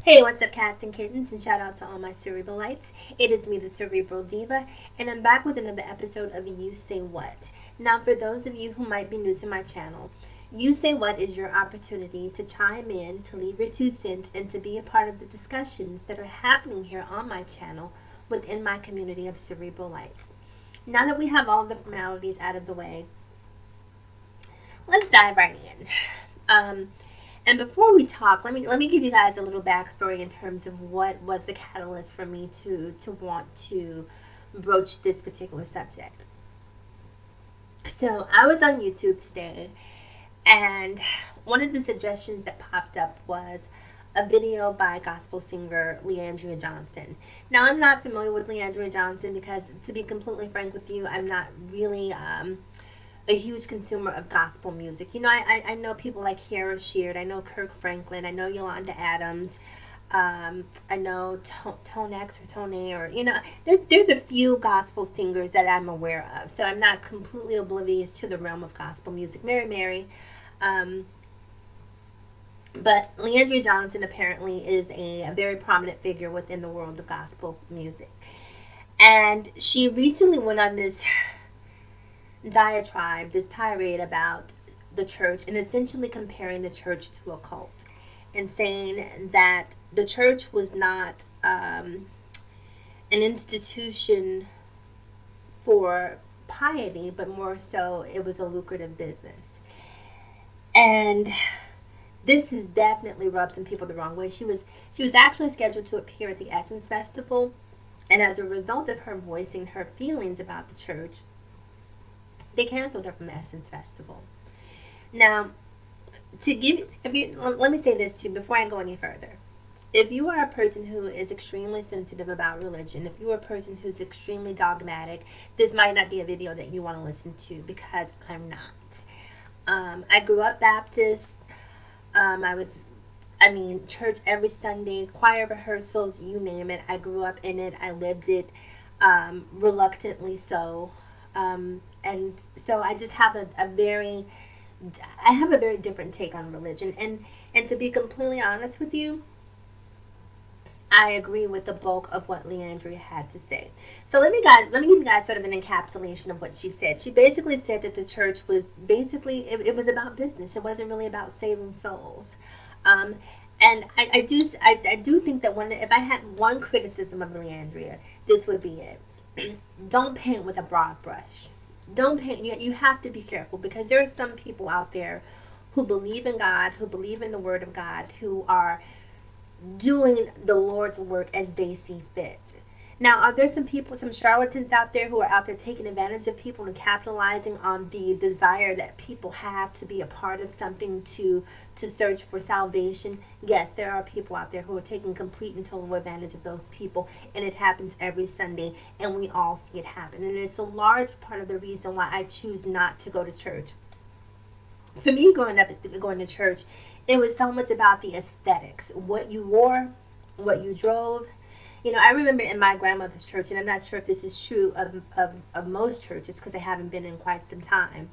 Hey, what's up, cats and kittens? And shout out to all my cerebralites. It is me, the Cerebral Diva, and I'm back with another episode of You Say What. Now, for those of you who might be new to my channel, You Say What is your opportunity to chime in, to leave your 2 cents, and to be a part of the discussions that are happening here on my channel within my community of cerebralites. Now that we have all the formalities out of the way, let's dive right in. And before we talk, let me give you guys a little backstory in terms of what was the catalyst for me to want to broach this particular subject. So I was on YouTube today, and one of the suggestions that popped up was a video by gospel singer Leandria Johnson. Now, I'm not familiar with Leandria Johnson because, to be completely frank with you, I'm not really a huge consumer of gospel music. You know, I know people like Hera Sheard, I know Kirk Franklin, I know Yolanda Adams, I know Tonex or Tone, or there's a few gospel singers that I'm aware of. So I'm not completely oblivious to the realm of gospel music. Mary, but Leandria Johnson apparently is a very prominent figure within the world of gospel music, and she recently went on this diatribe, this tirade about the church, and essentially comparing the church to a cult, and saying that the church was not an institution for piety, but more so it was a lucrative business. And this has definitely rubbed some people the wrong way. She was actually scheduled to appear at the Essence Festival, and as a result of her voicing her feelings about the church, they canceled her from the Essence Festival. Now, let me say this too before I go any further. If you are a person who is extremely sensitive about religion, if you are a person who's extremely dogmatic, this might not be a video that you want to listen to, because I'm not. I grew up Baptist. Church every Sunday, choir rehearsals, you name it. I grew up in it. I lived it, reluctantly so. And so I just have a very different take on religion. And to be completely honest with you, I agree with the bulk of what Leandria had to say. So let me give you guys sort of an encapsulation of what she said. She basically said that the church was basically, it was about business. It wasn't really about saving souls. And I do think that if I had one criticism of Leandria, this would be it. Don't paint with a broad brush. Don't paint. You have to be careful, because there are some people out there who believe in God, who believe in the Word of God, who are doing the Lord's work as they see fit. Now, are there some charlatans out there who are out there taking advantage of people and capitalizing on the desire that people have to be a part of something, to search for salvation? Yes, there are people out there who are taking complete and total advantage of those people, and it happens every Sunday, and we all see it happen. And it's a large part of the reason why I choose not to go to church. For me, going to church, it was so much about the aesthetics, what you wore, what you drove. I remember in my grandmother's church, and I'm not sure if this is true of most churches because I haven't been in quite some time.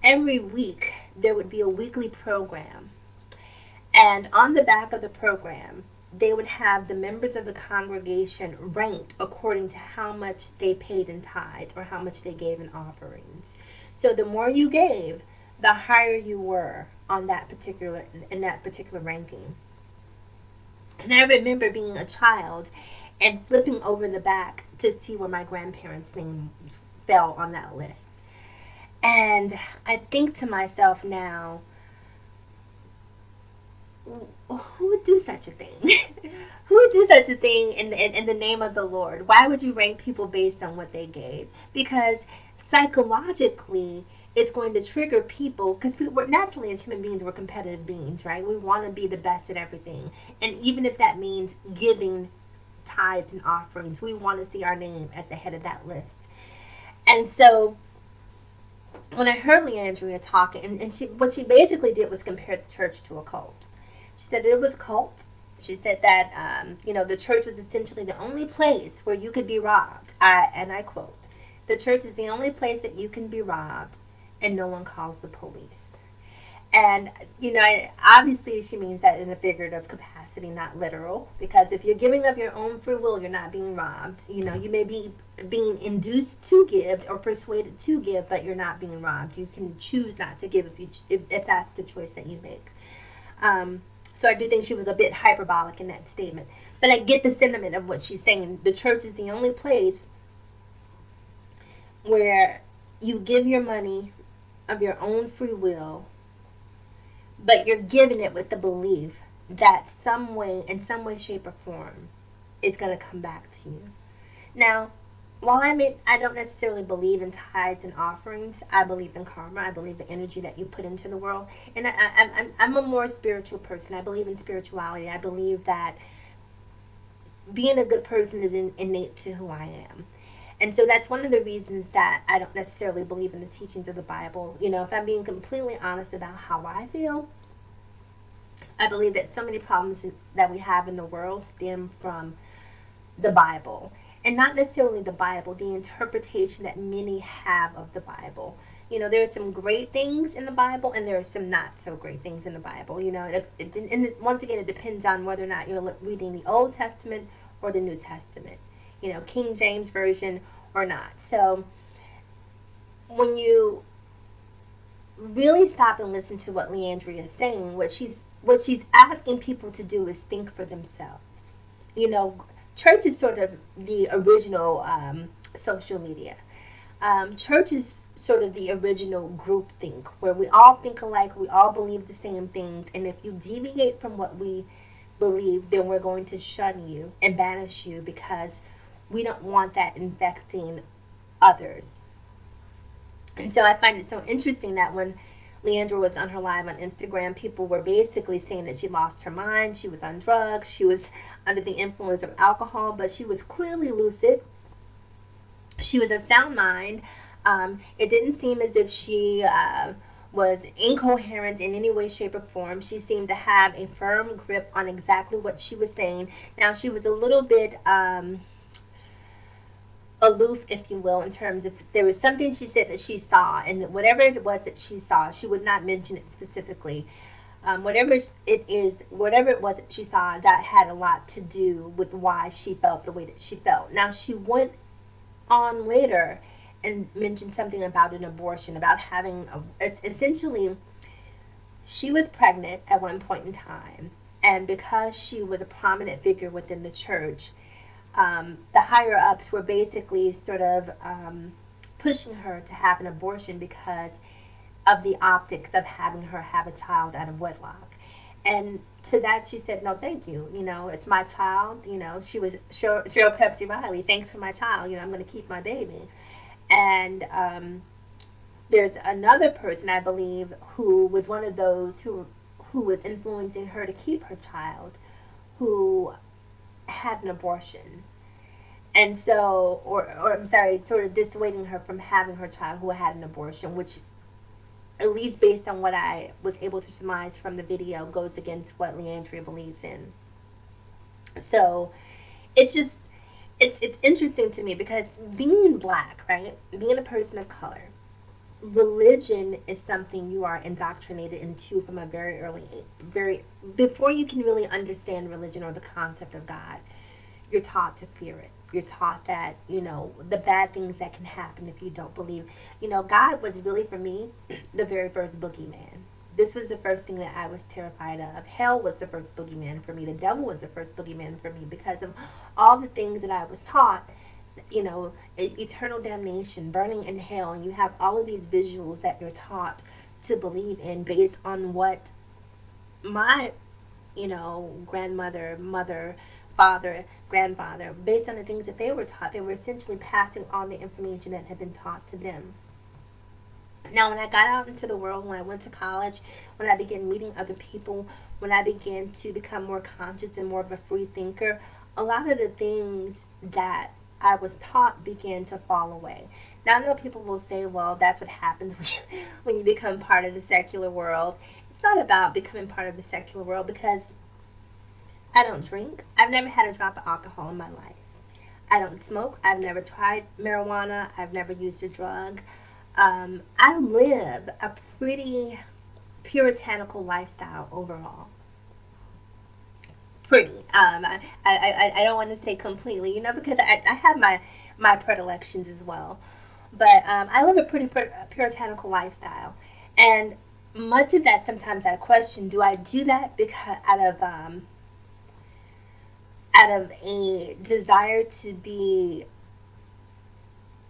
Every week there would be a weekly program, and on the back of the program they would have the members of the congregation ranked according to how much they paid in tithes or how much they gave in offerings. So the more you gave, the higher you were on that particular ranking. And I remember being a child and flipping over the back to see where my grandparents' name fell on that list. And I think to myself now, who would do such a thing? Who would do such a thing in the name of the Lord? Why would you rank people based on what they gave? Because psychologically, it's going to trigger people, because we're naturally, as human beings, we're competitive beings, right? We want to be the best at everything. And even if that means giving tithes and offerings, we want to see our name at the head of that list. And so when I heard Leandria talk, and what she basically did was compare the church to a cult. She said it was a cult. She said that, the church was essentially the only place where you could be robbed. And I quote, "The church is the only place that you can be robbed and no one calls the police." And, obviously she means that in a figurative capacity, not literal. Because if you're giving of your own free will, you're not being robbed. You may be being induced to give or persuaded to give, but you're not being robbed. You can choose not to give if that's the choice that you make. So I do think she was a bit hyperbolic in that statement. But I get the sentiment of what she's saying. The church is the only place where you give your money of your own free will, but you're giving it with the belief that in some way, shape, or form, it's going to come back to you. Now, while I don't necessarily believe in tithes and offerings. I believe in karma. I believe the energy that you put into the world. And I'm a more spiritual person. I believe in spirituality. I believe that being a good person is innate to who I am. And so that's one of the reasons that I don't necessarily believe in the teachings of the Bible. If I'm being completely honest about how I feel, I believe that so many problems that we have in the world stem from the Bible. And not necessarily the Bible, the interpretation that many have of the Bible. There are some great things in the Bible, and there are some not so great things in the Bible. And once again, it depends on whether or not you're reading the Old Testament or the New Testament. King James Version or not. So when you really stop and listen to what Leandria is saying, what she's asking people to do is think for themselves. Church is sort of the original social media. Church is sort of the original group think, where we all think alike, we all believe the same things, and if you deviate from what we believe, then we're going to shun you and banish you because we don't want that infecting others. And so I find it so interesting that when Leandra was on her live on Instagram, people were basically saying that she lost her mind, she was on drugs, she was under the influence of alcohol, but she was clearly lucid. She was of sound mind. It didn't seem as if she was incoherent in any way, shape, or form. She seemed to have a firm grip on exactly what she was saying. Now, she was a little bit aloof, if you will, in terms of there was something she said that she saw, and whatever it was that she saw, she would not mention it specifically. Whatever it was that she saw, that had a lot to do with why she felt the way that she felt. Now, she went on later and mentioned something about an abortion, about essentially, she was pregnant at one point in time, and because she was a prominent figure within the church, the higher ups were basically sort of pushing her to have an abortion because of the optics of having her have a child out of wedlock. And to that she said, no, thank you. It's my child. She was Cheryl Pepsi Riley. Thanks for my child. I'm going to keep my baby. And there's another person, I believe, who was one of those who was influencing her to keep her child, who had an abortion. And so, or I'm sorry, sort of dissuading her from having her child who had an abortion, which, at least based on what I was able to surmise from the video, goes against what Leandria believes in. So, it's just, it's interesting to me because being black, right, being a person of color, religion is something you are indoctrinated into from a very early age. Before you can really understand religion or the concept of God, you're taught to fear it. You're taught that, the bad things that can happen if you don't believe. God was really, for me, the very first boogeyman. This was the first thing that I was terrified of. Hell was the first boogeyman for me. The devil was the first boogeyman for me because of all the things that I was taught. Eternal damnation, burning in hell, and you have all of these visuals that you're taught to believe in based on what my, grandmother, mother, father, grandfather, based on the things that they were taught. They were essentially passing on the information that had been taught to them. Now, when I got out into the world, when I went to college, when I began meeting other people, when I began to become more conscious and more of a free thinker, a lot of the things that I was taught began to fall away. Now, I know people will say, well, that's what happens when you become part of the secular world. It's not about becoming part of the secular world because I don't drink. I've never had a drop of alcohol in my life. I don't smoke. I've never tried marijuana. I've never used a drug. I live a pretty puritanical lifestyle overall. Pretty. I don't want to say completely, because I have my predilections as well. But I live a pretty puritanical lifestyle. And much of that, sometimes I question, do I do that because out of a desire to be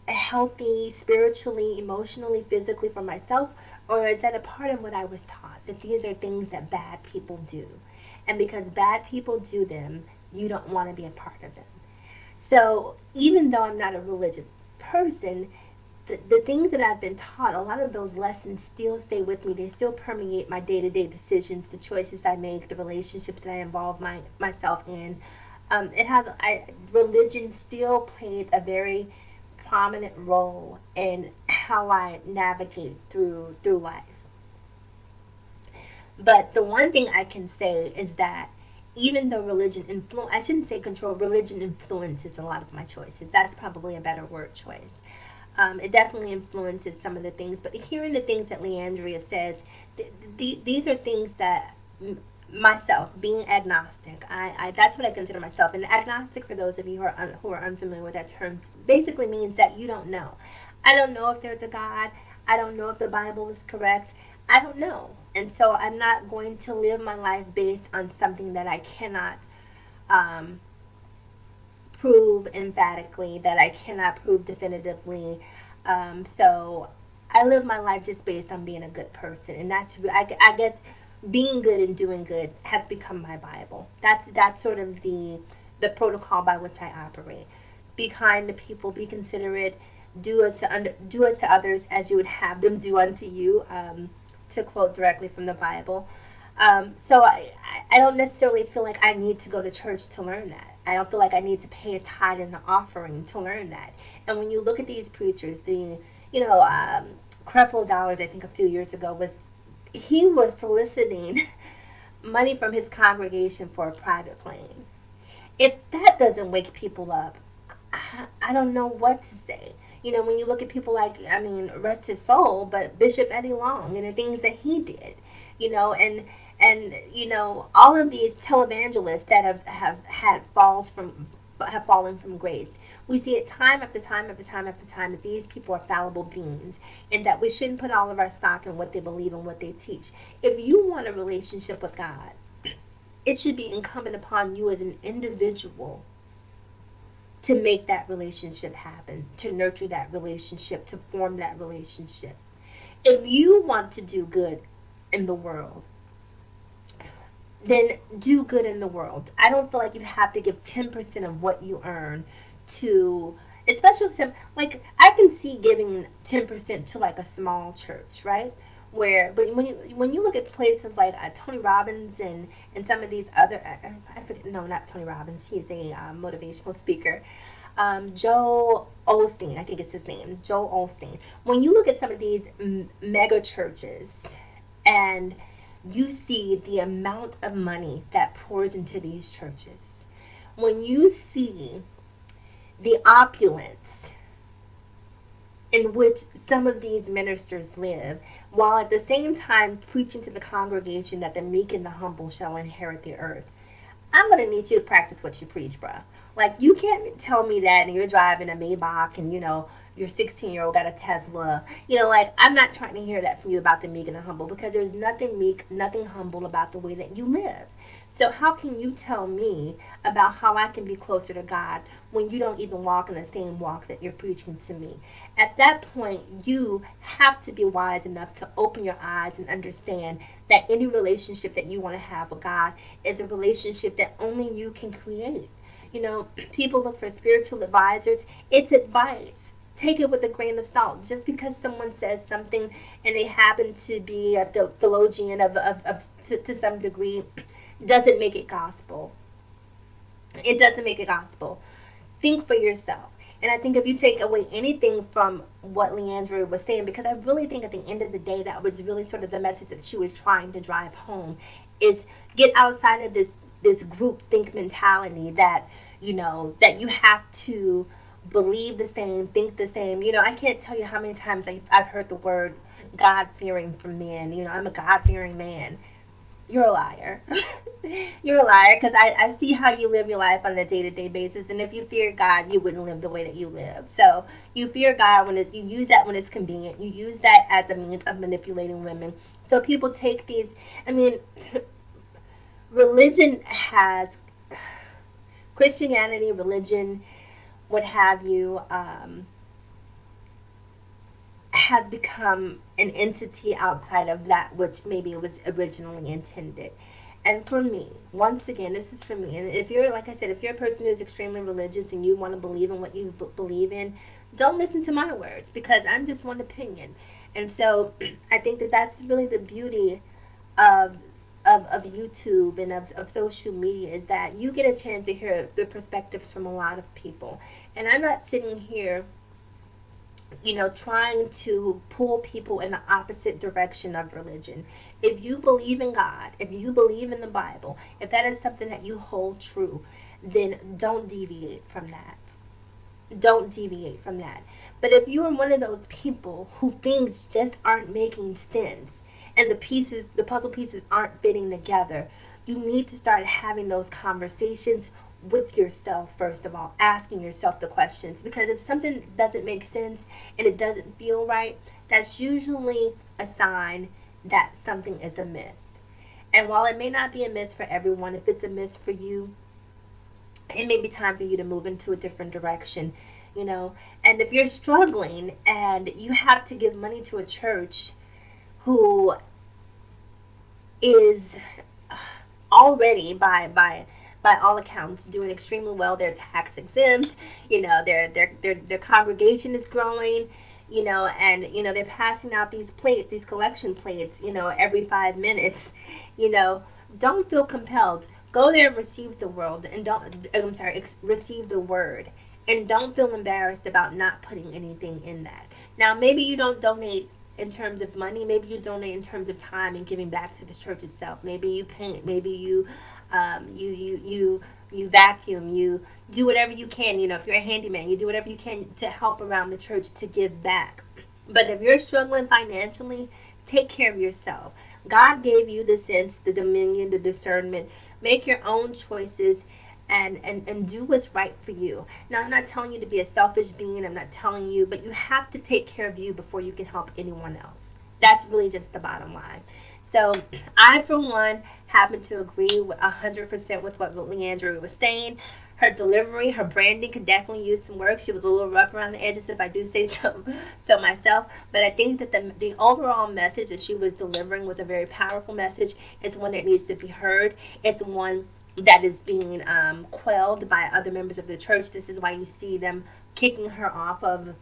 healthy spiritually, emotionally, physically for myself? Or is that a part of what I was taught? That these are things that bad people do. And because bad people do them, you don't want to be a part of them. So even though I'm not a religious person, the things that I've been taught, a lot of those lessons still stay with me. They still permeate my day to day decisions, the choices I make, the relationships that I involve myself in. Religion still plays a very prominent role in how I navigate through life. But the one thing I can say is that even though I shouldn't say control, religion influences a lot of my choices. That's probably a better word choice. It definitely influences some of the things. But hearing the things that Leandria says, these are things that myself, being agnostic, that's what I consider myself. And agnostic, for those of you who are unfamiliar with that term, basically means that you don't know. I don't know if there's a God. I don't know if the Bible is correct. I don't know. And so I'm not going to live my life based on something that I cannot um, prove emphatically, that I cannot prove definitively. So I live my life just based on being a good person. And I guess being good and doing good has become my Bible. That's sort of the protocol by which I operate. Be kind to people, be considerate, do us to others as you would have them do unto you. To quote directly from the Bible. So I don't necessarily feel like I need to go to church to learn that. I don't feel like I need to pay a tithe and an offering to learn that. And when you look at these preachers, Creflo Dollars, I think a few years ago, he was soliciting money from his congregation for a private plane. If that doesn't wake people up, I don't know what to say. When you look at people like, rest his soul, but Bishop Eddie Long and the things that he did, and all of these televangelists that have fallen from grace. We see it time after time after time after time that these people are fallible beings, and that we shouldn't put all of our stock in what they believe and what they teach. If you want a relationship with God, it should be incumbent upon you as an individual to make that relationship happen, to nurture that relationship, to form that relationship. If you want to do good in the world, then do good in the world. I don't feel like you have to give 10% of what you earn to, especially like I can see giving 10% to like a small church, right? But when you look at places like Tony Robbins and some of these other, I forget, no, not Tony Robbins, he's a motivational speaker. Joe Osteen, I think it's his name, Joe Osteen. When you look at some of these mega churches and you see the amount of money that pours into these churches, when you see the opulence in which some of these ministers live, while at the same time preaching to the congregation that the meek and the humble shall inherit the earth, I'm going to need you to practice what you preach, bruh. Like, you can't tell me that and you're driving a Maybach and, your 16-year-old got a Tesla. Like, I'm not trying to hear that from you about the meek and the humble, because there's nothing meek, nothing humble about the way that you live. So how can you tell me about how I can be closer to God when you don't even walk in the same walk that you're preaching to me? At that point, you have to be wise enough to open your eyes and understand that any relationship that you want to have with God is a relationship that only you can create. People look for spiritual advisors. It's advice. Take it with a grain of salt. Just because someone says something and they happen to be a theologian to some degree doesn't make it gospel. It doesn't make it gospel. Think for yourself. And I think if you take away anything from what Leandra was saying, because I really think at the end of the day that was really sort of the message that she was trying to drive home, is get outside of this group think mentality that that you have to believe the same, think the same. I can't tell you how many times I've heard the word God-fearing from men. I'm a God-fearing man. You're a liar. You're a liar, because I see how you live your life on a day-to-day basis, and if you fear God, you wouldn't live the way that you live. So you fear God you use that when it's convenient. You use that as a means of manipulating women. So people take these. I mean, religion has Christianity, religion, what have you, has become an entity outside of that which maybe it was originally intended. And for me, once again, this is for me. And if you're, like I said, if you're a person who's extremely religious and you want to believe in what you believe in, don't listen to my words, because I'm just one opinion. And so I think that that's really the beauty of of YouTube and of social media, is that you get a chance to hear the perspectives from a lot of people. And I'm not sitting here, trying to pull people in the opposite direction of religion. If you believe in God, if you believe in the Bible, if that is something that you hold true, then don't deviate from that. Don't deviate from that. But if you are one of those people who things just aren't making sense, and the puzzle pieces aren't fitting together, you need to start having those conversations with yourself, first of all, asking yourself the questions. Because if something doesn't make sense and it doesn't feel right, that's usually a sign that something is amiss. And while it may not be amiss for everyone, if it's amiss for you, it may be time for you to move into a different direction, And if you're struggling and you have to give money to a church who is already by all accounts doing extremely well, they're tax exempt, their congregation is growing, and they're passing out these plates, these collection plates, every 5 minutes, you know, don't feel compelled. Go there and receive the world, and receive the word, and don't feel embarrassed about not putting anything in that. Now, maybe you don't donate in terms of money. Maybe you donate in terms of time and giving back to the church itself. Maybe you paint. Maybe you vacuum. You do whatever you can. If you're a handyman, you do whatever you can to help around the church, to give back. But if you're struggling financially, take care of yourself. God gave you the sense, the dominion, the discernment. Make your own choices, and do what's right for you. Now, I'm not telling you to be a selfish being. I'm not telling you, but you have to take care of you before you can help anyone else. That's really just the bottom line. So I, for one, happen to agree 100% with what Leandra was saying. Her delivery, her branding could definitely use some work. She was a little rough around the edges, if I do say so myself. But I think that the overall message that she was delivering was a very powerful message. It's one that needs to be heard. It's one that is being quelled by other members of the church. This is why you see them kicking her off of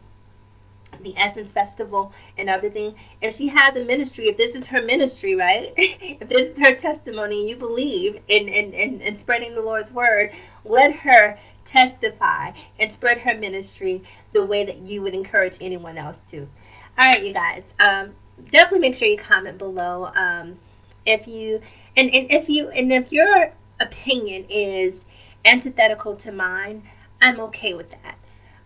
the Essence Festival and everything. If she has a ministry, if this is her ministry, right? If this is her testimony, you believe in spreading the Lord's word, let her testify and spread her ministry the way that you would encourage anyone else to. All right, you guys. Definitely make sure you comment below. If your opinion is antithetical to mine, I'm okay with that.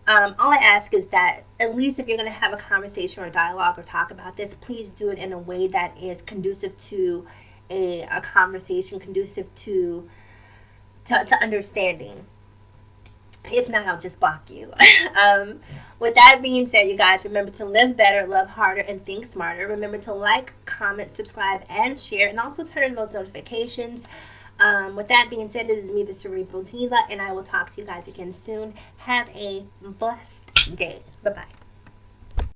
All I ask is that, at least if you're going to have a conversation or dialogue or talk about this, please do it in a way that is conducive to a conversation, conducive to understanding. If not, I'll just block you. With that being said, you guys, remember to live better, love harder, and think smarter. Remember to like, comment, subscribe, and share, and also turn on those notifications. With that being said, this is me, the Cerebral Diva, and I will talk to you guys again soon. Have a blessed day. Bye-bye.